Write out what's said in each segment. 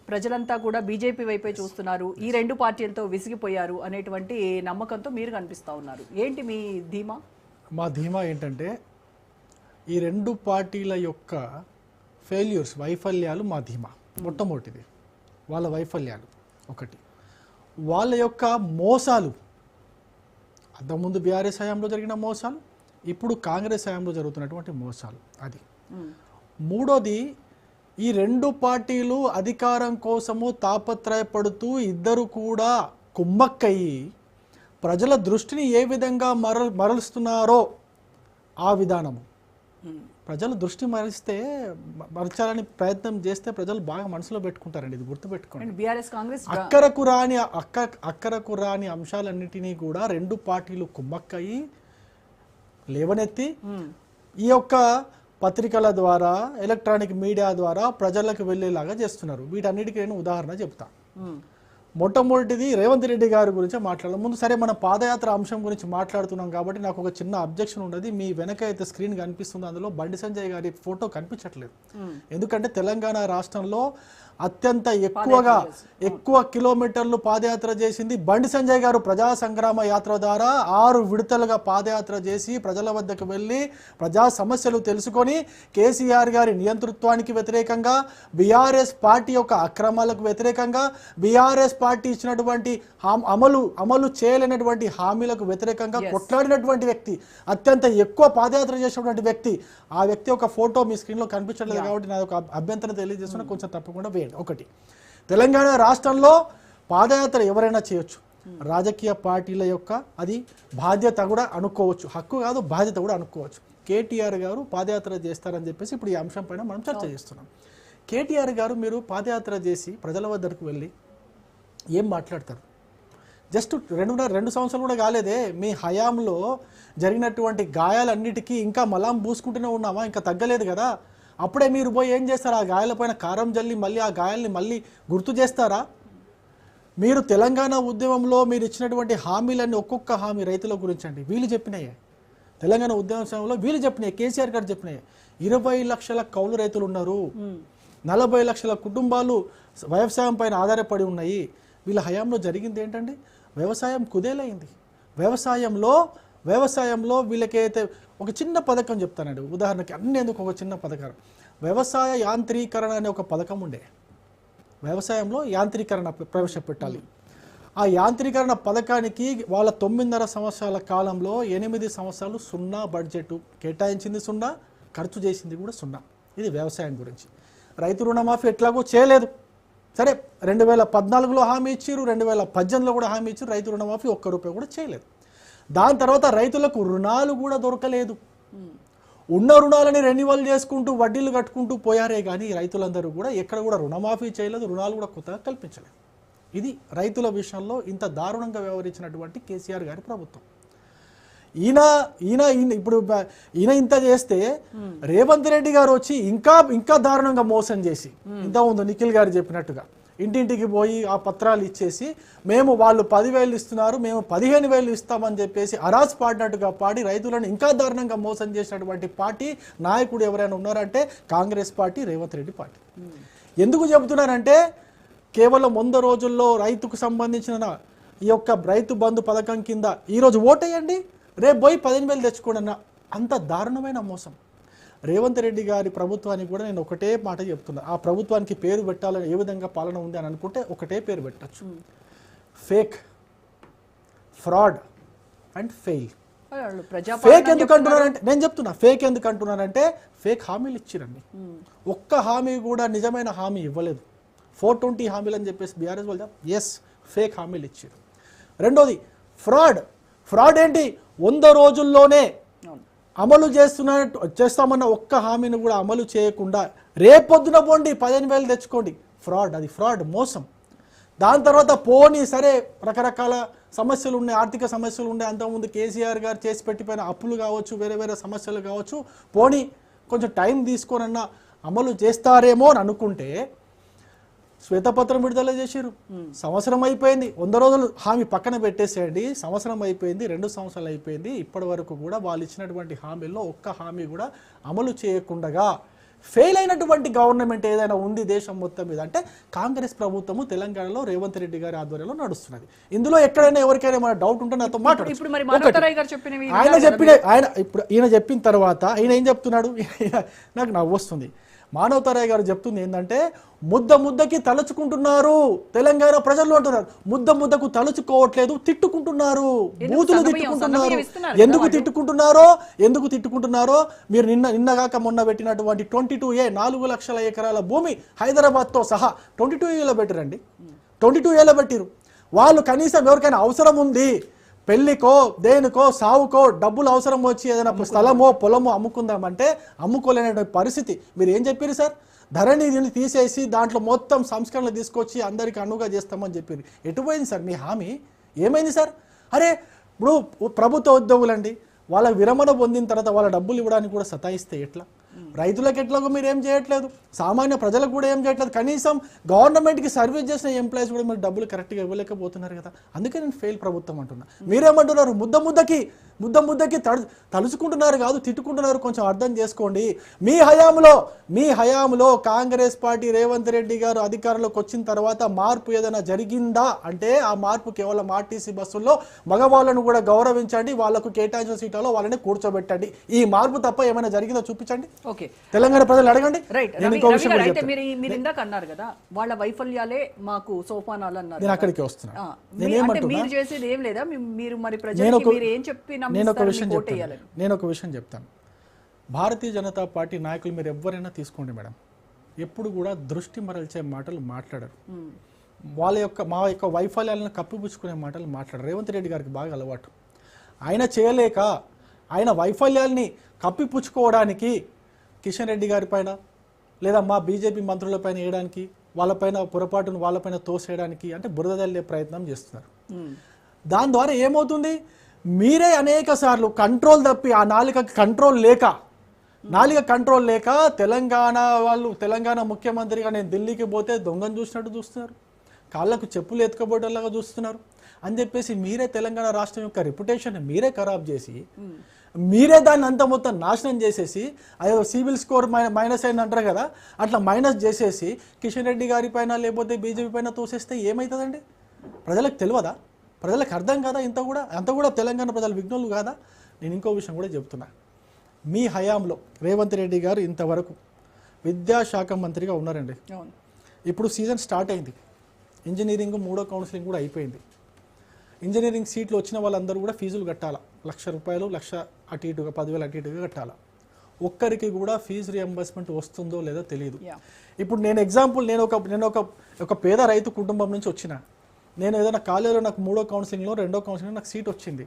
ప్రజలంతా కూడా బీజేపీ వైపే చూస్తున్నారు, ఈ రెండు పార్టీలతో విసిగిపోయారు అనేటువంటి నమ్మకంతో మీరు కనిపిస్తా ఉన్నారు. ఏంటి మీ ధీమా? మా ధీమా ఏంటంటే ఈ రెండు పార్టీల యొక్క ఫెయిల్యూర్స్, వైఫల్యాలు మా ధీమా. మొట్టమొదటిది వాళ్ళ వైఫల్యాలు, ఒకటి వాళ్ళ యొక్క మోసాలు, అంతకుముందు బీఆర్ఎస్ హయాంలో జరిగిన మోసాలు, ఇప్పుడు కాంగ్రెస్ హయాంలో జరుగుతున్నటువంటి మోసాలు. అది మూడోది, ఈ రెండు పార్టీలు అధికారం కోసము తాపత్రయపడుతూ ఇద్దరు కూడా కుమ్మక్కయ్యి ప్రజల దృష్టిని ఏ విధంగా మరలుస్తున్నారో ఆ విధానము. ప్రజల దృష్టి మరచాలని ప్రయత్నం చేస్తే ప్రజలు బాగా మనసులో పెట్టుకుంటారండి. ఇది గుర్తుపెట్టుకోండి. బీఆర్ఎస్ కాంగ్రెస్ అక్కరకు రాని అంశాలన్నిటినీ కూడా రెండు పార్టీలు కుమ్మక్కయ్యి లేవనెత్తి ఈ యొక్క పత్రికల ద్వారా, ఎలక్ట్రానిక్ మీడియా ద్వారా ప్రజలకు వెళ్ళేలాగా చేస్తున్నారు. వీటన్నిటికీ నేను ఉదాహరణ చెప్తా. మొట్టమొదటిది రేవంత్ రెడ్డి గారి గురించి మాట్లాడాలి. ముందు సరే మన పాదయాత్ర అంశం గురించి మాట్లాడుతున్నాం కాబట్టి నాకు ఒక చిన్న అబ్జెక్షన్ ఉన్నది. మీ వెనక అయితే స్క్రీన్ కనిపిస్తుంది, అందులో బండి సంజయ్ గారి ఫోటో కనిపించట్లేదు. ఎందుకంటే తెలంగాణ రాష్ట్రంలో అత్యంత ఎక్కువ కిలోమీటర్లు పాదయాత్ర చేసింది బండి సంజయ్ గారు. ప్రజా సంగ్రామ యాత్ర ద్వారా 6 విడతలుగా పాదయాత్ర చేసి ప్రజల వద్దకు వెళ్ళి ప్రజా సమస్యలు తెలుసుకొని కేసీఆర్ గారి నియంతృత్వానికి వ్యతిరేకంగా, బీఆర్ఎస్ పార్టీ యొక్క అక్రమాలకు వ్యతిరేకంగా, బీఆర్ఎస్ పార్టీ ఇచ్చినటువంటి అమలు చేయలేనటువంటి హామీలకు వ్యతిరేకంగా కొట్లాడినటువంటి వ్యక్తి, అత్యంత ఎక్కువ పాదయాత్ర చేసినటువంటి వ్యక్తి. ఆ వ్యక్తి యొక్క ఫోటో మీ స్క్రీన్లో కనిపించట్లేదు కాబట్టి నా ఒక అభ్యంతరం తెలియజేస్తున్నా, కొంచెం తప్పకుండా వేయండి. ఒకటి, తెలంగాణ రాష్ట్రంలో పాదయాత్ర ఎవరైనా చేయొచ్చు. రాజకీయ పార్టీల యొక్క అది బాధ్యత కూడా అనుకోవచ్చు, హక్కు కాదు బాధ్యత కూడా అనుకోవచ్చు. కేటీఆర్ గారు పాదయాత్ర చేస్తారని చెప్పేసి ఇప్పుడు ఈ అంశం పైన మనం చర్చ చేస్తున్నాం. కేటీఆర్ గారు మీరు పాదయాత్ర చేసి ప్రజల వద్దకు వెళ్ళి ఏం మాట్లాడతారు? జస్ట్ 2 సంవత్సరాలు కూడా కాలేదే. మీ హయాంలో జరిగినటువంటి గాయాలన్నిటికీ ఇంకా మలాం పూసుకుంటూనే ఉన్నామా? ఇంకా తగ్గలేదు కదా. అప్పుడే మీరు పోయి ఏం చేస్తారు? ఆ గాయాలపైన కారం జల్లి మళ్ళీ ఆ గాయాల్ని మళ్ళీ గుర్తు చేస్తారా? మీరు తెలంగాణ ఉద్యమంలో మీరు ఇచ్చినటువంటి హామీలన్నీ, ఒక్కొక్క హామీ రైతుల గురించి అండి, వీళ్ళు చెప్పినాయే. తెలంగాణ ఉద్యమ సమయంలో వీళ్ళు చెప్పినాయి, కేసీఆర్ గారు చెప్పినాయి. 20 లక్షల కౌలు రైతులు ఉన్నారు, 40 లక్షల కుటుంబాలు వ్యవసాయం పైన ఆధారపడి ఉన్నాయి. వీళ్ళ హయాంలో జరిగింది ఏంటండి? వ్యవసాయం కుదేలైంది. వ్యవసాయంలో వీళ్ళకైతే ఒక చిన్న పథకం చెప్తానండి, ఉదాహరణకి అన్నేందుకు ఒక చిన్న పథకం, వ్యవసాయ యాంత్రీకరణ అనే ఒక పథకం ఉండే. వ్యవసాయంలో యాంత్రీకరణ ప్రవేశపెట్టాలి. ఆ యాంత్రీకరణ పథకానికి వాళ్ళ 9.5 సంవత్సరాల కాలంలో 8 సంవత్సరాలు 0 బడ్జెట్ కేటాయించింది, 0 ఖర్చు చేసింది కూడా 0. ఇది వ్యవసాయం గురించి. రైతు రుణమాఫీ ఎట్లాగో చేయలేదు. సరే 2014లో హామీ ఇచ్చారు, 2018లో కూడా హామీ ఇచ్చారు. రైతు రుణమాఫీ ₹1 కూడా చేయలేదు. దాని తర్వాత రైతులకు రుణాలు కూడా దొరకలేదు. ఉన్న రుణాలని రెన్యువల్ చేసుకుంటూ వడ్డీలు కట్టుకుంటూ పోయారే కానీ రైతులందరూ కూడా ఎక్కడ కూడా రుణమాఫీ చేయలేదు, రుణాలు కూడా కొత్తగా కల్పించలేదు. ఇది రైతుల విషయంలో ఇంత దారుణంగా వ్యవహరించినటువంటి కేసీఆర్ గారి ప్రభుత్వం. ఇప్పుడు ఈయన ఇంత చేస్తే రేవంత్ రెడ్డి గారు వచ్చి ఇంకా దారుణంగా మోసం చేసి, ఇంతకుముందు నిఖిల్ గారు చెప్పినట్టుగా ఇంటింటికి పోయి ఆ పత్రాలు ఇచ్చేసి వాళ్ళు 10,000 ఇస్తున్నారు, మేము 15,000 ఇస్తామని చెప్పేసి అరాజ్ పాడినట్టుగా పాడి రైతులను ఇంకా దారుణంగా మోసం చేసినటువంటి పార్టీ నాయకుడు ఎవరైనా ఉన్నారంటే కాంగ్రెస్ పార్టీ, రేవంత్ రెడ్డి పార్టీ. ఎందుకు చెబుతున్నారంటే కేవలం 100 రోజుల్లో రైతుకు సంబంధించిన ఈ యొక్క రైతు బంధు పథకం కింద ఈరోజు ఓటేయండి, రేపు పోయి 15,000 తెచ్చుకోండి అన్న అంత దారుణమైన మోసం. రేవంత్ రెడ్డి గారి ప్రభుత్వానికి కూడా నేను ఒకటే మాట చెప్తున్నా, ఆ ప్రభుత్వానికి పేరు పెట్టాలని ఏ విధంగా పాలన ఉంది అని అనుకుంటే ఒకటే పేరు పెట్టచ్చు, fake, fraud and fail. Fake ఎందుకు అంటున్నారంటే, నేను చెప్తున్నా ఫేక్ ఎందుకు అంటున్నానంటే, ఫేక్ హామీలు ఇచ్చిరండి, ఒక్క హామీ కూడా నిజమైన హామీ ఇవ్వలేదు. 420 హామీలు అని చెప్పేసి బీఆర్ఎస్ వాళ్ళు ఫేక్ హామీలు ఇచ్చారు. రెండోది ఫ్రాడ్ ఏంటి? 100 రోజుల్లోనే అమలు చేస్తామన్న ఒక్క హామీని కూడా అమలు చేయకుండా రేపొద్దున పోండి 15,000 తెచ్చుకోండి. అది ఫ్రాడ్, మోసం. దాని తర్వాత పోనీ సరే రకరకాల సమస్యలు ఉన్నాయి, ఆర్థిక సమస్యలు ఉన్నాయి, అంతకుముందు కేసీఆర్ గారు చేసి పెట్టిపోయిన అప్పులు కావచ్చు, వేరే సమస్యలు కావచ్చు, పోనీ కొంచెం టైం తీసుకోనన్నా అమలు చేస్తారేమో అని అనుకుంటే శ్వేతపత్రం విడుదల చేశారు. సంవత్సరం అయిపోయింది, 100 రోజులు హామీ పక్కన పెట్టేసేయండి, సంవత్సరం అయిపోయింది, 2 సంవత్సరాలు అయిపోయింది, ఇప్పటి వరకు కూడా వాళ్ళు ఇచ్చినటువంటి హామీల్లో ఒక్క హామీ కూడా అమలు చేయకుండా ఫెయిల్ అయినటువంటి గవర్నమెంట్ ఏదైనా ఉంది దేశం మొత్తం మీద అంటే కాంగ్రెస్ ప్రభుత్వము తెలంగాణలో రేవంత్ రెడ్డి గారి ఆధ్వర్యంలో నడుస్తున్నది. ఇందులో ఎక్కడైనా ఎవరికైనా మన డౌట్ ఉంటే నాతో ఇప్పుడు మరి మానవతరాయ్ గారు చెప్పినవి ఈయన చెప్పిన తర్వాత ఈయన ఏం చెప్తున్నాడు, నాకు నవ్వు వస్తుంది. మానవతరాయ్ గారు చెప్తుంది ఏంటంటే ముద్దకి తలుచుకుంటున్నారు తెలంగాణ ప్రజలు అంటున్నారు. ముద్దకు తలుచుకోవట్లేదు, తిట్టుకుంటున్నారు, బూతులు తిట్టుకుంటున్నారు. ఎందుకు తిట్టుకుంటున్నారో మీరు నిన్నగాక మొన్న పెట్టినటువంటి 22A 4 లక్షల ఎకరాల భూమి హైదరాబాద్తో సహా 22Aలో పెట్టిరండి. 22Aలో పెట్టిరు. వాళ్ళు కనీసం ఎవరికైనా అవసరం ఉంది పెళ్లికో దేనికో సావుకో డబ్బులు అవసరం వచ్చి ఏదైనా స్థలమో పొలమో అమ్ముకుందామంటే అమ్ముకోలేని పరిస్థితి. మీరు ఏం చెప్పారు సార్, ధరణిని తీసేసి దాంట్లో మొత్తం సంస్కరణలు తీసుకొచ్చి అందరికీ అనువుగా చేస్తామని చెప్పారు. ఎటుపోయింది సార్ మీ హామీ, ఏమైంది సార్? అరే ఇప్పుడు ప్రభుత్వ ఉద్యోగులండి, వాళ్ళ విరమణ పొందిన తర్వాత వాళ్ళ డబ్బులు ఇవ్వడానికి కూడా సతాయిస్తే ఎట్లా? రైతులకు ఎట్లాగో మీరు ఏం చేయట్లేదు, సామాన్య ప్రజలకు కూడా ఏం చేయట్లేదు, కనీసం గవర్నమెంట్కి సర్వీస్ చేసిన ఎంప్లాయీస్ కూడా మీరు డబ్బులు కరెక్ట్గా ఇవ్వలేకపోతున్నారు కదా. అందుకే నేను ఫెయిల్ ప్రభుత్వం అంటున్నా. మీరేమంటున్నారు, ముద్దకి తలుచుకుంటున్నారు కాదు తిట్టుకుంటున్నారు. కొంచెం అర్థం చేసుకోండి. మీ హయాంలో కాంగ్రెస్ పార్టీ రేవంత్ రెడ్డి గారు అధికారంలోకి వచ్చిన తర్వాత మార్పు ఏదైనా జరిగిందా అంటే ఆ మార్పు కేవలం ఆర్టీసీ బస్సుల్లో మగవాళ్ళను కూడా గౌరవించండి, వాళ్ళకు కేటాయించిన సీట్లలో వాళ్ళని కూర్చోబెట్టండి. ఈ మార్పు తప్ప ఏమైనా జరిగిందో చూపించండి. ఓకే, తెలంగాణ ప్రజలు అడగండి. మీరు ఇందాక అన్నారు కదా వాళ్ళ వైఫల్యాలే మాకు సోపానాలు అన్నారు. నేను అక్కడికి వస్తున్నా. మీరు చేసేది ఏం లేదా, మీరు మరి ప్రజలకు మీరు ఏం చెప్పి నేను ఒక విషయం చెప్తాను. భారతీయ జనతా పార్టీ నాయకులు మీరు ఎవరైనా తీసుకోండి మేడం, ఎప్పుడు కూడా దృష్టి మరల్చే మాటలు మాట్లాడరు. మా యొక్క వైఫల్యాలను కప్పిపుచ్చుకునే మాటలు మాట్లాడరు. రేవంత్ రెడ్డి గారికి బాగా అలవాటు. ఆయన చేయలేక ఆయన వైఫల్యాల్ని కప్పిపుచ్చుకోవడానికి కిషన్ రెడ్డి గారి పైన లేదా మా బీజేపీ మంత్రులపైన వేయడానికి, వాళ్ళపైన పొరపాటును వాళ్ళపైన తోసేయడానికి అంటే బురద జల్లే ప్రయత్నం చేస్తున్నారు. దాని ద్వారా ఏమవుతుంది, మీరే అనేక సార్లు కంట్రోల్ తప్పి ఆ నాలుకకి కంట్రోల్ లేక తెలంగాణ ముఖ్యమంత్రిగా నేను ఢిల్లీకి పోతే దొంగను చూసినట్టు చూస్తున్నారు, కాళ్ళకు చెప్పులు ఎత్తుకపోయేలాగా చూస్తున్నారు అని చెప్పేసి మీరే తెలంగాణ రాష్ట్రం యొక్క రెప్యుటేషన్ మీరే ఖరాబ్ చేసి మీరే దాన్ని అంత మొత్తం నాశనం చేసేసి అదో సివిల్ స్కోర్ మైనస్ అయింది అంటారు కదా, అట్లా మైనస్ చేసేసి కిషన్ రెడ్డి గారి పైన లేకపోతే బీజేపీ పైన తోసేస్తే ఏమవుతుందండి? ప్రజలకు తెలియదా? ప్రజలకు అర్థం కాదా? అంత కూడా తెలంగాణ ప్రజలు విఘ్నులు కాదా? నేను ఇంకో విషయం కూడా చెప్తున్నా. మీ హయాంలో రేవంత్ రెడ్డి గారు ఇంతవరకు విద్యాశాఖ మంత్రిగా ఉన్నారండి. ఇప్పుడు సీజన్ స్టార్ట్ అయింది, ఇంజనీరింగ్ 3వ కౌన్సిలింగ్ కూడా అయిపోయింది. ఇంజనీరింగ్ సీట్లు వచ్చిన వాళ్ళందరూ కూడా ఫీజులు కట్టాలా, ₹1,00,000 1,00,000 అటు ఇటుగా 10,000 అటు ఇటుగా కట్టాలా. ఒక్కరికి కూడా ఫీజు రియంబర్స్మెంట్ వస్తుందో లేదో తెలియదు. ఇప్పుడు నేను ఎగ్జాంపుల్ నేను ఒక పేద రైతు కుటుంబం నుంచి వచ్చిన, నేను ఏదైనా కాలేజీలో నాకు 3వ కౌన్సిలింగ్లో 2వ కౌన్సిలింగ్లో నాకు సీట్ వచ్చింది.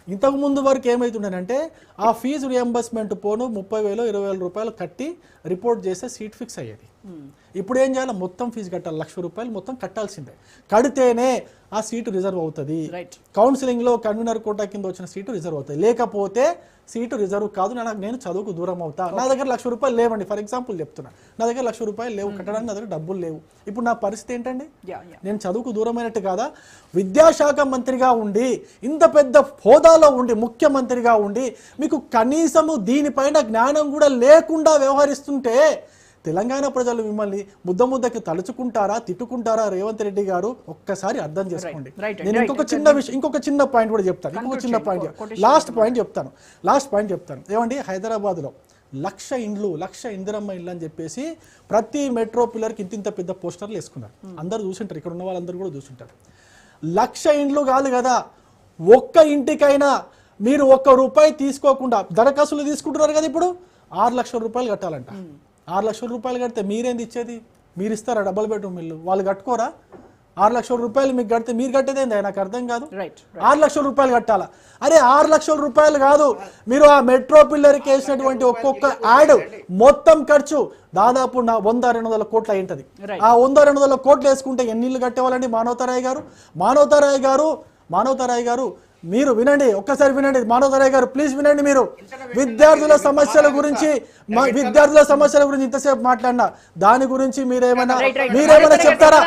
ఇంతకు ముందు వరకు ఏమవుతుండేనంటే ఆ ఫీజు రియంబర్స్మెంట్ పోను 30,000 20,000 రూపాయలు కట్టి రిపోర్ట్ చేస్తే సీట్ ఫిక్స్ అయ్యేది. ఇప్పుడు ఏం చేయాలి, మొత్తం ఫీజు కట్టాలి, ₹1,00,000 మొత్తం కట్టాల్సిందే. కడితేనే ఆ సీటు రిజర్వ్ అవుతుంది. కౌన్సిలింగ్లో కన్వీనర్ కోటా కింద వచ్చిన సీటు రిజర్వ్ అవుతుంది, లేకపోతే సీటు రిజర్వ్ కాదు, నేను చదువుకు దూరం అవుతా. నా దగ్గర ₹1,00,000 లేవండి, ఫర్ ఎగ్జాంపుల్ చెప్తున్నా, నా దగ్గర ₹1,00,000 లేవు కట్టడానికి, నా దగ్గర డబ్బులు లేవు. ఇప్పుడు నా పరిస్థితి ఏంటండి? నేను చదువుకు దూరమైనట్టు కాదా? విద్యాశాఖ మంత్రిగా ఉండి ఇంత పెద్ద హోదాలో ఉండి ముఖ్యమంత్రిగా ఉండి మీకు కనీసము దీనిపైన జ్ఞానం కూడా లేకుండా వ్యవహరిస్తుంటే తెలంగాణ ప్రజలు మిమ్మల్ని ముద్దకి తలుచుకుంటారా, తిట్టుకుంటారా? రేవంత్ రెడ్డి గారు ఒక్కసారి అర్థం చేసుకోండి. నేను ఇంకొక చిన్న పాయింట్ కూడా చెప్తాను. లాస్ట్ పాయింట్ చెప్తాను. ఏమండి, హైదరాబాద్లో 1,00,000 1,00,000 ఇందిరమ్మ ఇల్లు అని చెప్పేసి ప్రతి మెట్రో పిల్లర్కి ఇంత పెద్ద పోస్టర్లు వేసుకున్నారు. అందరూ చూసింటారు, ఇక్కడ ఉన్న వాళ్ళందరూ కూడా చూసింటారు. 1,00,000 ఇండ్లు కాదు కదా, ఒక్క ఇంటికైనా మీరు ₹1 తీసుకోకుండా దరఖాస్తులు తీసుకుంటున్నారు కదా. ఇప్పుడు ₹6,00,000 కట్టాలంట. ₹6,00,000 కడితే మీరేంది ఇచ్చేది? మీరు ఇస్తారా డబుల్ బెడ్రూమ్ ఇల్లు? వాళ్ళు కట్టుకోరా? ₹6,00,000 మీకు కడితే మీరు కట్టేదేంది? నాకు అర్థం కాదు. ₹6,00,000 కట్టాలా? అరే ₹6,00,000 కాదు, మీరు ఆ మెట్రో పిల్లర్కి వేసినటువంటి ఒక్కొక్క యాడ్ మొత్తం ఖర్చు దాదాపు 100-200 కోట్లు అయింటది. ఆ 100-200 కోట్లు వేసుకుంటే ఎన్ని ఇల్లు కట్టేవాళ్ళండి మానవతరాయ్ గారు? మీరు వినండి, ఒక్కసారి వినండి మానవరాయ్ గారు, ప్లీజ్ వినండి. మీరు విద్యార్థుల సమస్యల గురించి ఇంతసేపు మాట్లాడినా దాని గురించి మీరేమైనా చెప్తారా?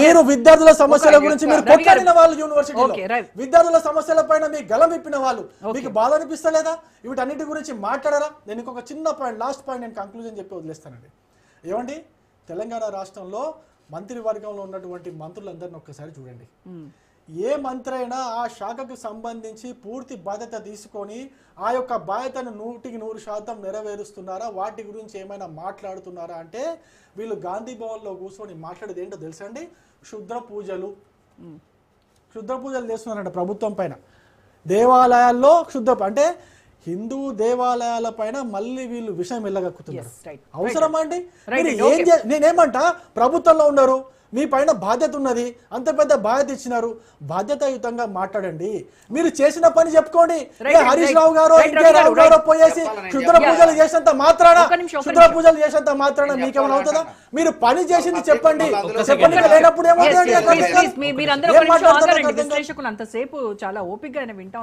మీరు విద్యార్థుల సమస్యల గురించి మీరు కొట్లాడిన వాళ్ళు యూనివర్సిటీలో, విద్యార్థుల సమస్యల పైన మీ గలం విప్పిన వాళ్ళు, మీకు బాధ అనిపిస్తలేదా? వీటన్నిటి గురించి మాట్లాడరా? నేను ఇంకొక చిన్న పాయింట్, లాస్ట్ పాయింట్ నేను కంక్లూజన్ చెప్పి వదిలేస్తానండి. ఏమండి, తెలంగాణ రాష్ట్రంలో మంత్రివర్గంలో ఉన్నటువంటి మంత్రులందరినీ ఒక్కసారి చూడండి. ఏ మంత్రి అయినా ఆ శాఖకు సంబంధించి పూర్తి బాధ్యత తీసుకొని ఆ యొక్క బాధ్యతను 100% నెరవేరుస్తున్నారా? వాటి గురించి ఏమైనా మాట్లాడుతున్నారా అంటే వీళ్ళు గాంధీ భవన్లో కూర్చొని మాట్లాడేది ఏంటో తెలుసా అండి? క్షుద్ర పూజలు చేస్తున్నారంట ప్రభుత్వం పైన. దేవాలయాల్లో అంటే హిందూ దేవాలయాల పైన మళ్ళీ వీళ్ళు విషయం వెళ్ళగక్కుతున్నారు. అవసరమా అండి? నేనేమంటా, ప్రభుత్వంలో ఉన్నారు, మీ పైన బాధ్యత ఉన్నది, అంత పెద్ద బాధ్యత ఇచ్చినారు, బాధ్యతాయుతంగా మాట్లాడండి. మీరు చేసిన పని చెప్పుకోండి. హరీష్ రావు గారు, ఇంకే రావు గారు పోయేసి క్షుద్ర పూజలు చేసినంత మాత్రాన మీకేమైనా అవుతుందా? మీరు పని చేసింది చెప్పండి. లేనప్పుడు అంతసేపు చాలా ఓపిక ఆయన వింటా